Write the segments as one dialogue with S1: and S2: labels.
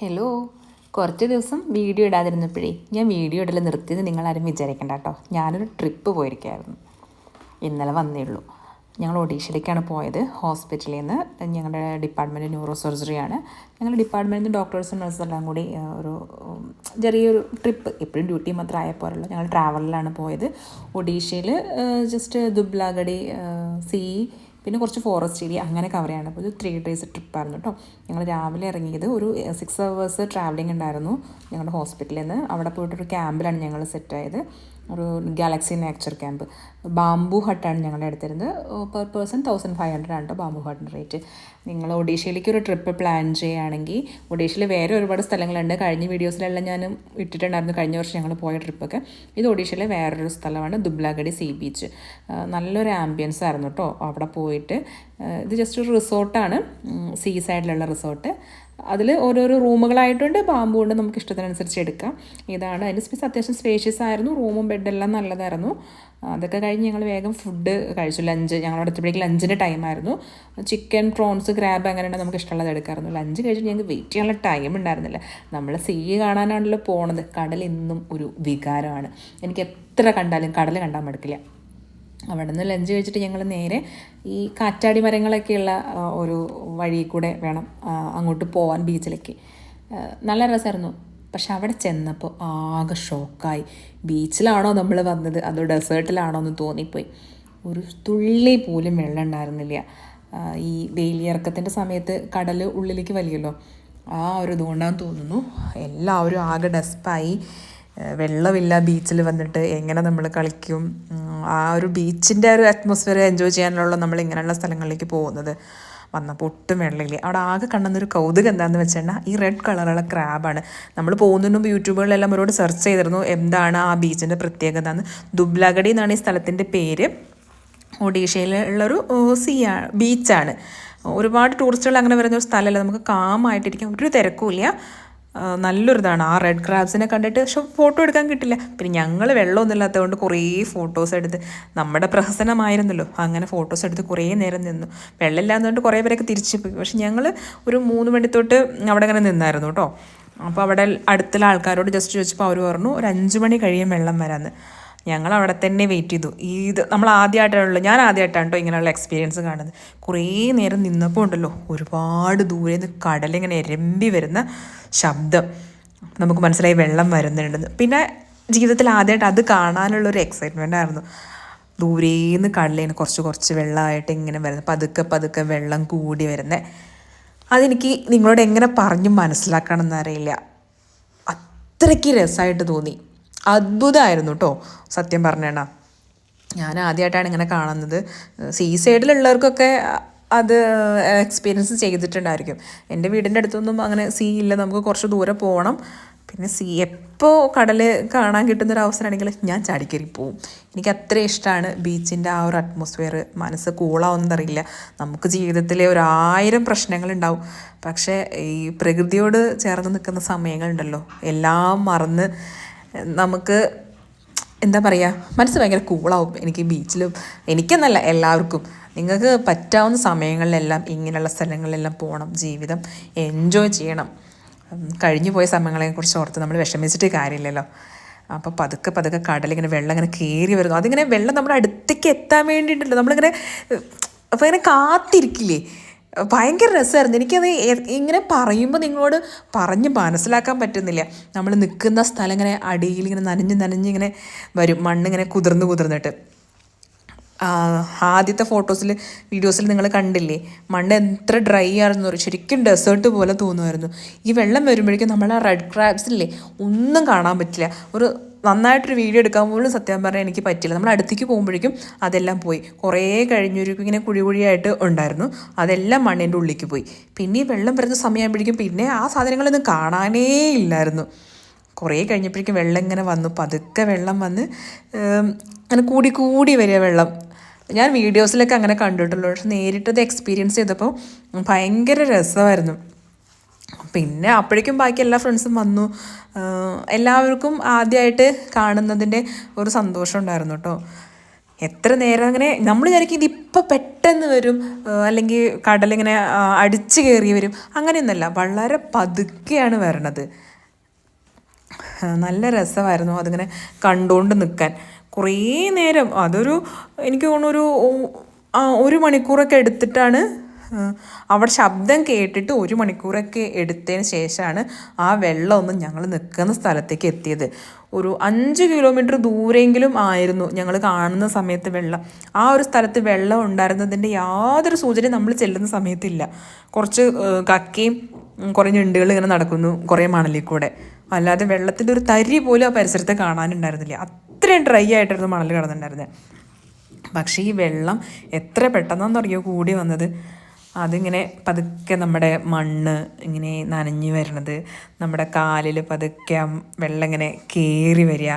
S1: Hello. കുറച്ച് ദിവസം video ഇടാതിരുന്നപ്പോഴേ ഞാൻ വീഡിയോ ഇടൽ നിർത്തിയത് നിങ്ങളാരും വിചാരിക്കണ്ട കേട്ടോ. ഞാനൊരു ട്രിപ്പ് പോയിരിക്കുകയായിരുന്നു. ഇന്നലെ വന്നേ ഉള്ളൂ. ഞങ്ങൾ ഒഡീഷയിലേക്കാണ് പോയത്. ഹോസ്പിറ്റലിൽ നിന്ന് ഞങ്ങളുടെ ഡിപ്പാർട്ട്മെൻറ്റ് ന്യൂറോ സർജറിയാണ്. ഞങ്ങളുടെ ഡിപ്പാർട്ട്മെൻറ്റിൽ നിന്ന് ഡോക്ടേഴ്സും നഴ്സെല്ലാം കൂടി ഒരു ചെറിയൊരു ട്രിപ്പ്, എപ്പോഴും ഡ്യൂട്ടി മാത്രം ആയ പോലുള്ളൂ. ഞങ്ങൾ ട്രാവലിലാണ് പോയത്. ഒഡീഷയിൽ ജസ്റ്റ് ദുബ്ലാഗഡി സീ, പിന്നെ കുറച്ച് ഫോറസ്റ്റ് ഏരിയ അങ്ങനെ കവർ ചെയ്യണം. അപ്പോൾ ഒരു 3 days ട്രിപ്പായിരുന്നു കേട്ടോ. ഞങ്ങൾ രാവിലെ ഇറങ്ങിയത് ഒരു 6 hours ട്രാവലിംഗ് ഉണ്ടായിരുന്നു ഞങ്ങളുടെ ഹോസ്പിറ്റലിൽ നിന്ന്. അവിടെ പോയിട്ടൊരു ക്യാമ്പിലാണ് ഞങ്ങൾ സെറ്റായത്. ഒരു ഗാലക്സി നേച്ചർ ക്യാമ്പ്. ബാംബു ഹട്ടാണ് ഞങ്ങളുടെ എടുത്തിരുന്നത്. പെർ പേഴ്സൺ 1500 ആണ് കേട്ടോ ബാംബു ഹട്ടിൻ്റെ റേറ്റ്. നിങ്ങൾ ഒഡീഷയിലേക്ക് ഒരു ട്രിപ്പ് പ്ലാൻ ചെയ്യുകയാണെങ്കിൽ, ഒഡീഷയിൽ വേറെ ഒരുപാട് സ്ഥലങ്ങളുണ്ട്. കഴിഞ്ഞ വീഡിയോസിലെല്ലാം ഞാൻ ഇട്ടിട്ടുണ്ടായിരുന്നു കഴിഞ്ഞ വർഷം ഞങ്ങൾ പോയ ട്രിപ്പൊക്കെ. ഇത് ഒഡീഷയിലെ വേറൊരു സ്ഥലമാണ് ദുബ്ലാഗഡി സീ ബീച്ച്. നല്ലൊരു ആംബിയൻസ് ആയിരുന്നു കേട്ടോ അവിടെ പോയിട്ട്. ഇത് ജസ്റ്റ് ഒരു റിസോർട്ടാണ്, സീ സൈഡിലുള്ള റിസോർട്ട്. അതിൽ ഓരോരോ റൂമുകളായിട്ടുണ്ട്, ബാമ്പു കൊണ്ട് നമുക്ക് ഇഷ്ടത്തിനനുസരിച്ച് എടുക്കാം. ഇതാണ് അതിൻ്റെ അത്യാവശ്യം സ്പേഷ്യസ് ആയിരുന്നു. റൂമും ബെഡെല്ലാം നല്ലതായിരുന്നു. അതൊക്കെ കഴിഞ്ഞ് ഞങ്ങൾ വേഗം ഫുഡ് കഴിച്ചു. ലഞ്ച് ഞങ്ങളുടെ അടുത്തപ്പോഴേക്ക് ലഞ്ചിൻ്റെ ടൈമായിരുന്നു. ചിക്കൻ, പ്രോൺസ്, ക്രാബ് അങ്ങനെയാണ് നമുക്ക് ഇഷ്ടമുള്ളത് എടുക്കാമായിരുന്നു. ലഞ്ച് കഴിച്ചിട്ട് ഞങ്ങൾക്ക് വെയിറ്റ് ചെയ്യാനുള്ള ടൈം ഉണ്ടായിരുന്നില്ല. നമ്മൾ സീ കാണാനാണല്ലോ പോണത്. കടൽ എന്നും ഒരു വികാരമാണ്. എനിക്ക് എത്ര കണ്ടാലും കടൽ കണ്ടാൽ മടുക്കില്ല. അവിടെ നിന്ന് ലഞ്ച് കഴിച്ചിട്ട് ഞങ്ങൾ നേരെ ഈ കാറ്റാടി മരങ്ങളൊക്കെയുള്ള ഒരു വഴി കൂടെ വേണം അങ്ങോട്ട് പോകാൻ ബീച്ചിലേക്ക്. നല്ല രസമായിരുന്നു. പക്ഷെ അവിടെ ചെന്നപ്പോൾ ആകെ ഷോക്കായി. ബീച്ചിലാണോ നമ്മൾ വന്നത് അതോ ഡെസേർട്ടിലാണോ എന്ന് തോന്നിപ്പോയി. ഒരു തുള്ളി പോലും വെള്ളം ഉണ്ടായിരുന്നില്ല. ഈ വേലിയിറക്കത്തിൻ്റെ സമയത്ത് കടൽ ഉള്ളിലേക്ക് വലിയല്ലോ, ആ ഒരു ഇതുകൊണ്ടാന്ന് തോന്നുന്നു എല്ലാവരും ആകെ ഡസ്പായി. വെള്ളമില്ല ബീച്ചിൽ വന്നിട്ട് എങ്ങനെ നമ്മൾ കളിക്കും. ആ ഒരു ബീച്ചിൻ്റെ ഒരു അറ്റ്മോസ്ഫിയർ എൻജോയ് ചെയ്യാനുള്ള നമ്മൾ ഇങ്ങനെയുള്ള സ്ഥലങ്ങളിലേക്ക് പോകുന്നത്. വന്നപ്പോൾ ഒട്ടും വെള്ളമില്ല. അവിടെ ആകെ കണ്ടെന്നൊരു കൗതുകം എന്താണെന്ന് വെച്ചാൽ ഈ റെഡ് കളറുള്ള ക്രാബാണ്. നമ്മൾ പോകുന്നതിന് മുമ്പ് യൂട്യൂബുകളിലെല്ലാം അവരോട് സെർച്ച് ചെയ്തിരുന്നു എന്താണ് ആ ബീച്ചിൻ്റെ പ്രത്യേകത എന്ന്. ദുബ്ലാഗഡി എന്നാണ് ഈ സ്ഥലത്തിൻ്റെ പേര്. ഒഡീഷയിലുള്ളൊരു ബീച്ചാണ്. ഒരുപാട് ടൂറിസ്റ്റുകൾ അങ്ങനെ വരുന്ന ഒരു സ്ഥലമല്ല. നമുക്ക് കാമായിട്ടിരിക്കാം, ഒരു തിരക്കുമില്ല. നല്ലൊരിതാണ്. ആ റെഡ് ക്രാബ്സിനെ കണ്ടിട്ട് പക്ഷെ ഫോട്ടോ എടുക്കാൻ കിട്ടില്ല. പിന്നെ ഞങ്ങൾ വെള്ളമൊന്നും ഇല്ലാത്തതുകൊണ്ട് കുറേ ഫോട്ടോസ് എടുത്ത്, നമ്മുടെ പ്രഹസനമായിരുന്നല്ലോ, അങ്ങനെ ഫോട്ടോസ് എടുത്ത് കുറേ നേരം നിന്നു. വെള്ളമില്ലാത്തതുകൊണ്ട് കുറേ പേരൊക്കെ തിരിച്ചു പോയി. പക്ഷെ ഞങ്ങൾ ഒരു 3 മണി തൊട്ട് അവിടെ അങ്ങനെ നിന്നായിരുന്നു കേട്ടോ. അപ്പോൾ അവിടെ അടുത്തുള്ള ആൾക്കാരോട് ജസ്റ്റ് ചോദിച്ചപ്പോൾ അവർ പറഞ്ഞു ഒരു 5 മണി കഴിയും വെള്ളം വരാമെന്ന്. ഞങ്ങൾ അവിടെ തന്നെ വെയിറ്റ് ചെയ്തു. നമ്മൾ ആദ്യമായിട്ടാണല്ലോ, ഞാൻ ആദ്യമായിട്ടാണ് കേട്ടോ ഇങ്ങനെയുള്ള എക്സ്പീരിയൻസ് കാണുന്നത്. കുറേ നേരം നിന്നപ്പോൾ ഉണ്ടല്ലോ ഒരുപാട് ദൂരെ നിന്ന് കടലിങ്ങനെ എരമ്പി വരുന്ന ശബ്ദം. നമുക്ക് മനസ്സിലായി വെള്ളം വരുന്നുണ്ടെന്ന്. പിന്നെ ജീവിതത്തിൽ ആദ്യമായിട്ട് അത് കാണാനുള്ളൊരു എക്സൈറ്റ്മെൻ്റ് ആയിരുന്നു. ദൂരേന്ന് കടലിന് കുറച്ച് വെള്ളമായിട്ട് ഇങ്ങനെ വരുന്നത്, പതുക്കെ വെള്ളം കൂടി വരുന്നത്. അതെനിക്ക് നിങ്ങളോട് എങ്ങനെ പറഞ്ഞു മനസ്സിലാക്കണമെന്ന് അറിയില്ല. അത്രയ്ക്ക് രസമായിട്ട് തോന്നി. അത്ഭുതമായിരുന്നു കേട്ടോ സത്യം പറഞ്ഞേണ. ഞാൻ ആദ്യമായിട്ടാണ് ഇങ്ങനെ കാണുന്നത്. സീ സൈഡിലുള്ളവർക്കൊക്കെ അത് എക്സ്പീരിയൻസ് ചെയ്തിട്ടുണ്ടായിരിക്കും. എൻ്റെ വീടിൻ്റെ അടുത്തൊന്നും അങ്ങനെ സീ ഇല്ല, നമുക്ക് കുറച്ച് ദൂരെ പോകണം. പിന്നെ എപ്പോൾ കടൽ കാണാൻ കിട്ടുന്നൊരു അവസരമാണെങ്കിൽ ഞാൻ ചാടിക്കയറി പോവും. എനിക്ക് അത്ര ഇഷ്ടമാണ് ബീച്ചിൻ്റെ ആ ഒരു അറ്റ്മോസ്ഫിയർ. മനസ്സ് കൂളാവുന്നറിയില്ല. നമുക്ക് ജീവിതത്തിൽ 1000 പ്രശ്നങ്ങളുണ്ടാവും, പക്ഷേ ഈ പ്രകൃതിയോട് ചേർന്ന് നിൽക്കുന്ന സമയങ്ങളുണ്ടല്ലോ, എല്ലാം മറന്ന് നമുക്ക് എന്താ പറയുക, മനസ്സ് ഭയങ്കര കൂളാവും. എനിക്ക് ബീച്ചിലും, എനിക്കെന്നല്ല എല്ലാവർക്കും, നിങ്ങൾക്ക് പറ്റാവുന്ന സമയങ്ങളിലെല്ലാം ഇങ്ങനെയുള്ള സ്ഥലങ്ങളിലെല്ലാം പോകണം. ജീവിതം എൻജോയ് ചെയ്യണം. കഴിഞ്ഞു പോയ സമയങ്ങളെക്കുറിച്ച് ഓർത്ത് നമ്മൾ വിഷമിച്ചിട്ട് കാര്യമില്ലല്ലോ. അപ്പോൾ പതുക്കെ കടലിങ്ങനെ വെള്ളം ഇങ്ങനെ കയറി വരുന്നു. അതിങ്ങനെ വെള്ളം നമ്മുടെ അടുത്തേക്ക് എത്താൻ വേണ്ടിയിട്ടല്ലോ നമ്മളിങ്ങനെ അപ്പോൾ ഇങ്ങനെ കാത്തിരിക്കില്ലേ. ഭയങ്കര രസമായിരുന്നു. എനിക്കത് ഇങ്ങനെ പറയുമ്പോൾ നിങ്ങളോട് പറഞ്ഞ് മനസ്സിലാക്കാൻ പറ്റുന്നില്ല. നമ്മൾ നിൽക്കുന്ന സ്ഥലം ഇങ്ങനെ അടിയിൽ ഇങ്ങനെ നനഞ്ഞിങ്ങനെ വരും, മണ്ണിങ്ങനെ കുതിർന്നിട്ട്. ആദ്യത്തെ വീഡിയോസിൽ നിങ്ങൾ കണ്ടില്ലേ, മണ്ണ് എത്ര ഡ്രൈ ആയിരുന്നു. ശരിക്കും ഡെസേർട്ട് പോലെ തോന്നുമായിരുന്നു. ഈ വെള്ളം വരുമ്പോഴേക്കും നമ്മൾ ആ റെഡ് ക്രാബ്സില്ലേ ഒന്നും കാണാൻ പറ്റില്ല. ഒരു നന്നായിട്ടൊരു വീഡിയോ എടുക്കാൻ പോലും സത്യം പറഞ്ഞാൽ എനിക്ക് പറ്റില്ല. നമ്മൾ അടുത്തേക്ക് പോകുമ്പോഴേക്കും അതെല്ലാം പോയി. കുറേ കഴിഞ്ഞൊരു ഇങ്ങനെ കുഴിയായിട്ട് ഉണ്ടായിരുന്നു, അതെല്ലാം മണ്ണിൻ്റെ ഉള്ളിലേക്ക് പോയി. പിന്നെ ഈ വെള്ളം വരുന്ന സമയമാകുമ്പോഴേക്കും പിന്നെ ആ സാധനങ്ങളൊന്നും കാണാനേ ഇല്ലായിരുന്നു. കുറേ കഴിഞ്ഞപ്പോഴേക്കും വെള്ളം ഇങ്ങനെ വന്നു, പതുക്കെ വെള്ളം വന്ന് അങ്ങനെ കൂടി വരിക വെള്ളം. ഞാൻ വീഡിയോസിലൊക്കെ അങ്ങനെ കണ്ടിട്ടുള്ളൂ, പക്ഷെ നേരിട്ടത് എക്സ്പീരിയൻസ് ചെയ്തപ്പോൾ ഭയങ്കര രസമായിരുന്നു. പിന്നെ അപ്പോഴേക്കും ബാക്കി എല്ലാ ഫ്രണ്ട്സും വന്നു. എല്ലാവർക്കും ആദ്യമായിട്ട് കാണുന്നതിൻ്റെ ഒരു സന്തോഷം ഉണ്ടായിരുന്നു കേട്ടോ. എത്ര നേരം അങ്ങനെ നമ്മൾ വിചാരിക്കും ഇതിപ്പോൾ പെട്ടെന്ന് വരും, അല്ലെങ്കിൽ കടലിങ്ങനെ അടിച്ചു കയറി വരും, അങ്ങനെയൊന്നുമല്ല, വളരെ പതുക്കെയാണ് വരണത്. നല്ല രസമായിരുന്നു അതിങ്ങനെ കണ്ടുകൊണ്ട് നിൽക്കാൻ. കുറേ നേരം, അതൊരു എനിക്ക് തോന്നുന്നു ഒരു മണിക്കൂറൊക്കെ എടുത്തിട്ടാണ്, അവിടെ ശബ്ദം കേട്ടിട്ട് 1 മണിക്കൂറൊക്കെ എടുത്തതിന് ശേഷമാണ് ആ വെള്ളമൊന്നും ഞങ്ങൾ നിൽക്കുന്ന സ്ഥലത്തേക്ക് എത്തിയത്. ഒരു 5 കിലോമീറ്റർ ദൂരെങ്കിലും ആയിരുന്നു ഞങ്ങൾ കാണുന്ന സമയത്ത് വെള്ളം. ആ ഒരു സ്ഥലത്ത് വെള്ളം ഉണ്ടായിരുന്നതിൻ്റെ യാതൊരു സൂചനയും നമ്മൾ ചെല്ലുന്ന സമയത്തില്ല. കുറച്ച് കക്കയും കുറേ ഞണ്ടുകൾ ഇങ്ങനെ നടക്കുന്നു കുറേ മണലിൽ കൂടെ, അല്ലാതെ വെള്ളത്തിൻ്റെ ഒരു തരി പോലും ആ പരിസരത്ത് കാണാനുണ്ടായിരുന്നില്ല. അത്രയും ഡ്രൈ ആയിട്ടായിരുന്നു മണൽ കിടന്നിട്ടുണ്ടായിരുന്നത്. പക്ഷേ ഈ വെള്ളം എത്ര പെട്ടെന്നാണെന്നറിയോ കൂടി വന്നത്. അതിങ്ങനെ പതുക്കെ നമ്മുടെ മണ്ണ് ഇങ്ങനെ നനഞ്ഞു വരണത്, നമ്മുടെ കാലിൽ പതുക്കെ വെള്ളം ഇങ്ങനെ കയറി വരിക.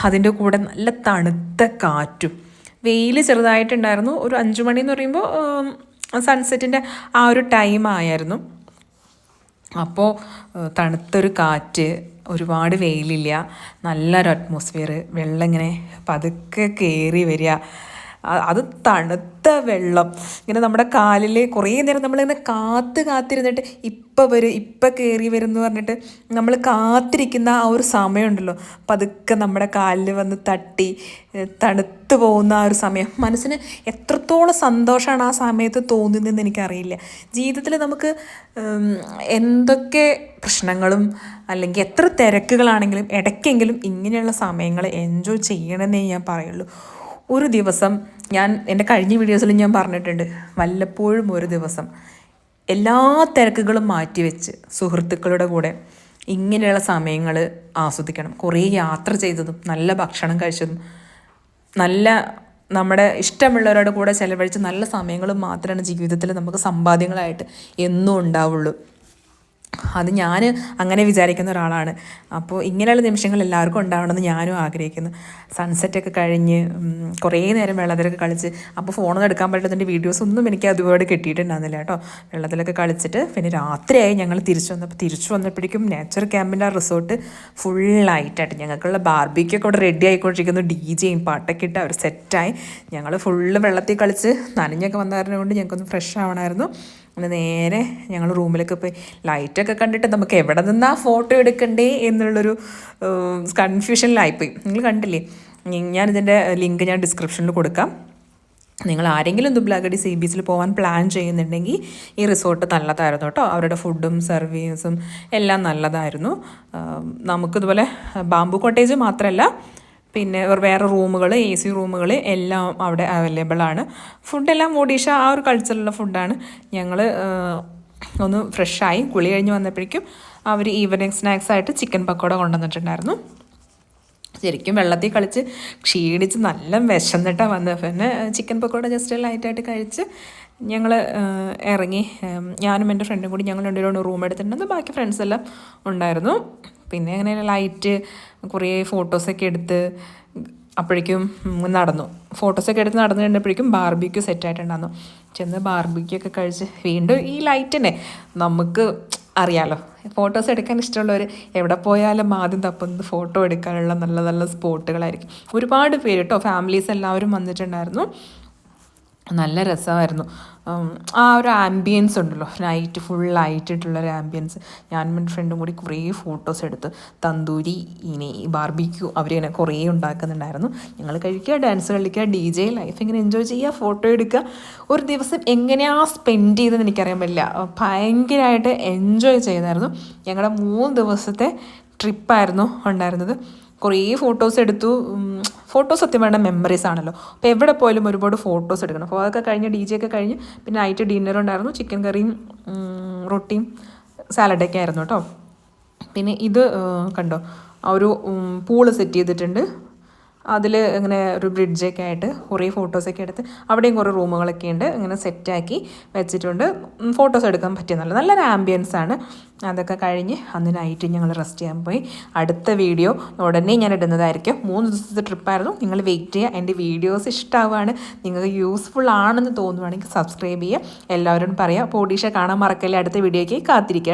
S1: അതിൻ്റെ കൂടെ നല്ല തണുത്ത കാറ്റും. വെയിൽ ചെറുതായിട്ടുണ്ടായിരുന്നു. ഒരു 5 മണി എന്ന് പറയുമ്പോൾ സൺസെറ്റിൻ്റെ ആ ഒരു ടൈം ആയിരുന്നു. അപ്പോൾ തണുത്തൊരു കാറ്റ്, ഒരുപാട് വെയിലില്ല, നല്ലൊരു അറ്റ്മോസ്ഫിയർ, വെള്ളം ഇങ്ങനെ പതുക്കെ കയറി വരിക. അത് തണുത്ത വെള്ളം ഇങ്ങനെ നമ്മുടെ കാലിൽ കുറേ നേരം നമ്മളിങ്ങനെ കാത്തിരുന്നിട്ട് ഇപ്പം വരും ഇപ്പം കയറി വരും എന്ന് പറഞ്ഞിട്ട് നമ്മൾ കാത്തിരിക്കുന്ന ആ ഒരു സമയമുണ്ടല്ലോ, പതുക്കെ നമ്മുടെ കാലിൽ വന്ന് തട്ടി തണുത്ത് പോകുന്ന ആ ഒരു സമയം മനസ്സിന് എത്രത്തോളം സന്തോഷമാണ് ആ സമയത്ത് തോന്നുന്നതെന്ന് എനിക്കറിയില്ല. ജീവിതത്തിൽ നമുക്ക് എന്തൊക്കെ പ്രശ്നങ്ങളും അല്ലെങ്കിൽ എത്ര തിരക്കുകളാണെങ്കിലും ഇടയ്ക്കെങ്കിലും ഇങ്ങനെയുള്ള സമയങ്ങൾ എൻജോയ് ചെയ്യണമെന്നേ ഞാൻ പറയുള്ളൂ. ഒരു ദിവസം, ഞാൻ എൻ്റെ കഴിഞ്ഞ വീഡിയോസിൽ ഞാൻ പറഞ്ഞിട്ടുണ്ട്, വല്ലപ്പോഴും ഒരു ദിവസം എല്ലാ തിരക്കുകളും മാറ്റിവെച്ച് സുഹൃത്തുക്കളുടെ കൂടെ ഇങ്ങനെയുള്ള സമയങ്ങൾ ആസ്വദിക്കണം. കുറേ യാത്ര ചെയ്തതും നല്ല ഭക്ഷണം കഴിച്ചതും നല്ല നമ്മുടെ ഇഷ്ടമുള്ളവരുടെ കൂടെ ചിലവഴിച്ച് നല്ല സമയങ്ങളും മാത്രമാണ് ജീവിതത്തിൽ നമുക്ക് സമ്പാദ്യങ്ങളായിട്ട് എന്നും ഉണ്ടാവുള്ളൂ. അത് ഞാൻ അങ്ങനെ വിചാരിക്കുന്ന ഒരാളാണ്. അപ്പോൾ ഇങ്ങനെയുള്ള നിമിഷങ്ങൾ എല്ലാവർക്കും ഉണ്ടാവണമെന്ന് ഞാനും ആഗ്രഹിക്കുന്നു. സൺസെറ്റൊക്കെ കഴിഞ്ഞ് കുറേ നേരം വെള്ളത്തിലൊക്കെ കളിച്ച്, അപ്പോൾ ഫോണൊന്നും എടുക്കാൻ പറ്റുന്നതിൻ്റെ വീഡിയോസൊന്നും എനിക്ക് അതുപോലെ കിട്ടിയിട്ടുണ്ടായിരുന്നില്ല കേട്ടോ. വെള്ളത്തിലൊക്കെ കളിച്ചിട്ട് പിന്നെ രാത്രിയായി ഞങ്ങൾ തിരിച്ചു വന്നപ്പോഴേക്കും നേച്ചർ ക്യാമ്പിൻ്റെ ആ റിസോർട്ട് ഫുള്ളായിട്ടായിട്ട് ഞങ്ങൾക്കുള്ള ബാർബിക്കൊക്കെ അവിടെ റെഡി ആയിക്കൊണ്ടിരിക്കുന്നു. DJയും പാട്ടൊക്കെ ഇട്ട് അവർ സെറ്റായി. ഞങ്ങൾ ഫുള്ള് വെള്ളത്തിൽ കളിച്ച് നനഞ്ഞൊക്കെ വന്ന കാരണം കൊണ്ട് ഞങ്ങൾക്കൊന്ന് ഫ്രഷ് ആവണമായിരുന്നു. അങ്ങനെ നേരെ ഞങ്ങൾ റൂമിലൊക്കെ പോയി ലൈറ്റൊക്കെ കണ്ടിട്ട് നമുക്ക് എവിടെ നിന്നാ ഫോട്ടോ എടുക്കണ്ടേ എന്നുള്ളൊരു കൺഫ്യൂഷനിലായിപ്പോയി. നിങ്ങൾ കണ്ടില്ലേ, ഞാനിതിൻ്റെ ലിങ്ക് ഞാൻ ഡിസ്ക്രിപ്ഷനിൽ കൊടുക്കാം. നിങ്ങൾ ആരെങ്കിലും ദുബ്ലാഗഡി സീ ബീച്ചിൽ പോകാൻ പ്ലാൻ ചെയ്യുന്നുണ്ടെങ്കിൽ ഈ റിസോർട്ട് നല്ലതായിരുന്നു കേട്ടോ. അവരുടെ ഫുഡും സർവീസും എല്ലാം നല്ലതായിരുന്നു. നമുക്കിതുപോലെ ബാംബു കോട്ടേജ് മാത്രമല്ല, പിന്നെ വേറെ റൂമുകൾ, AC റൂമുകൾ എല്ലാം അവിടെ അവൈലബിൾ ആണ്. ഫുഡെല്ലാം ഒഡീഷ ആ ഒരു കൾച്ചറിലുള്ള ഫുഡാണ്. ഞങ്ങൾ ഒന്ന് ഫ്രഷായി കുളി കഴിഞ്ഞ് വന്നപ്പോഴേക്കും അവർ ഈവനിങ് സ്നാക്സ് ആയിട്ട് ചിക്കൻ പക്കോട കൊണ്ടുവന്നിട്ടുണ്ടായിരുന്നു. ശരിക്കും വെള്ളത്തിൽ കളിച്ച് ക്ഷീണിച്ച് നല്ല വിശന്നിട്ടാണ് വന്നത്. പിന്നെ ചിക്കൻ പക്കോട ജസ്റ്റ് ലൈറ്റായിട്ട് കഴിച്ച് ഞങ്ങൾ ഇറങ്ങി. ഞാനും എൻ്റെ ഫ്രണ്ടും കൂടി ഞങ്ങൾ രണ്ടുപേരും റൂം എടുത്തിട്ടുണ്ടെന്ന്, ബാക്കി ഫ്രണ്ട്സ് എല്ലാം ഉണ്ടായിരുന്നു. പിന്നെ അങ്ങനെ ലൈറ്റ് കുറേ ഫോട്ടോസൊക്കെ എടുത്ത് അപ്പോഴേക്കും ഫോട്ടോസൊക്കെ എടുത്ത് നടന്നു കഴിഞ്ഞപ്പോഴേക്കും ബാർബിക്യൂ സെറ്റായിട്ടുണ്ടായിരുന്നു. ചെന്ന് ബാർബിക്യൂ ഒക്കെ കഴിച്ച് വീണ്ടും ഈ ലൈറ്റ് തന്നെ നമുക്ക് അറിയാലോ, ഫോട്ടോസ് എടുക്കാൻ ഇഷ്ടമുള്ളവർ എവിടെ പോയാലും ആദ്യം തപ്പുന്നത് ഫോട്ടോ എടുക്കാനുള്ള നല്ല നല്ല സ്പോട്ടുകളായിരിക്കും. ഒരുപാട് പേര് കേട്ടോ, ഫാമിലീസ് എല്ലാവരും വന്നിട്ടുണ്ടായിരുന്നു. നല്ല രസമായിരുന്നു. ആ ഒരു ആംബിയൻസ് ഉണ്ടല്ലോ, നൈറ്റ് ഫുൾ ലൈറ്റിട്ടുള്ളൊരു ആംബിയൻസ്. ഞാനും എൻ്റെ ഫ്രണ്ടും കൂടി കുറേ ഫോട്ടോസ് എടുത്ത് തന്തൂരി ഇനി ബാർബിക്യൂ അവരിങ്ങനെ കുറേ ഉണ്ടാക്കുന്നുണ്ടായിരുന്നു. ഞങ്ങൾ കഴിക്കുക, ഡാൻസ് കളിക്കുക, DJ ലൈഫ് ഇങ്ങനെ എൻജോയ് ചെയ്യുക, ഫോട്ടോ എടുക്കുക. ഒരു ദിവസം എങ്ങനെയാണ് സ്പെൻഡ് ചെയ്തതെന്ന് എനിക്കറിയാൻ പറ്റില്ല. ഭയങ്കരമായിട്ട് എൻജോയ് ചെയ്തായിരുന്നു. ഞങ്ങളുടെ 3 ദിവസത്തെ ട്രിപ്പായിരുന്നു ഉണ്ടായിരുന്നത്. കുറേ ഫോട്ടോസ് എടുത്തു. ഫോട്ടോസ് സത്യം വേണ്ട മെമ്മറീസ് ആണല്ലോ. അപ്പോൾ എവിടെ പോയാലും ഒരുപാട് ഫോട്ടോസ് എടുക്കണം. അപ്പോൾ അതൊക്കെ കഴിഞ്ഞ് DJ ഒക്കെ കഴിഞ്ഞ് പിന്നെ നൈറ്റ് ഡിന്നർ ഉണ്ടായിരുന്നു. ചിക്കൻ കറിയും റൊട്ടിയും സാലഡൊക്കെ ആയിരുന്നു കേട്ടോ. പിന്നെ ഇത് കണ്ടോ, ആ ഒരു പൂള് സെറ്റ് ചെയ്തിട്ടുണ്ട്. അതിൽ ഇങ്ങനെ ഒരു ബ്രിഡ്ജൊക്കെ ആയിട്ട് കുറേ ഫോട്ടോസൊക്കെ എടുത്ത് അവിടെയും കുറേ റൂമുകളൊക്കെ ഉണ്ട്, ഇങ്ങനെ സെറ്റാക്കി വെച്ചിട്ടുണ്ട്. ഫോട്ടോസ് എടുക്കാൻ പറ്റിയ നല്ലൊരു ആംബിയൻസ് ആണ്. അതൊക്കെ കഴിഞ്ഞ് അന്ന് നൈറ്റ് ഞങ്ങൾ റെസ്റ്റ് ചെയ്യാൻ പോയി. അടുത്ത വീഡിയോ ഉടനെ ഞാൻ ഇടുന്നതായിരിക്കും. 3 ദിവസത്തെ ട്രിപ്പായിരുന്നു. നിങ്ങൾ വെയിറ്റ് ചെയ്യുക. എൻ്റെ വീഡിയോസ് ഇഷ്ടമാവുകയാണ്, നിങ്ങൾക്ക് യൂസ്ഫുൾ ആണെന്ന് തോന്നുവാണെങ്കിൽ സബ്സ്ക്രൈബ് ചെയ്യുക. എല്ലാവരോടും പറയാം. അപ്പോൾ ഒഡീഷ കാണാൻ മറക്കല്ലേ. അടുത്ത വീഡിയോയ്ക്ക് കാത്തിരിക്കുക.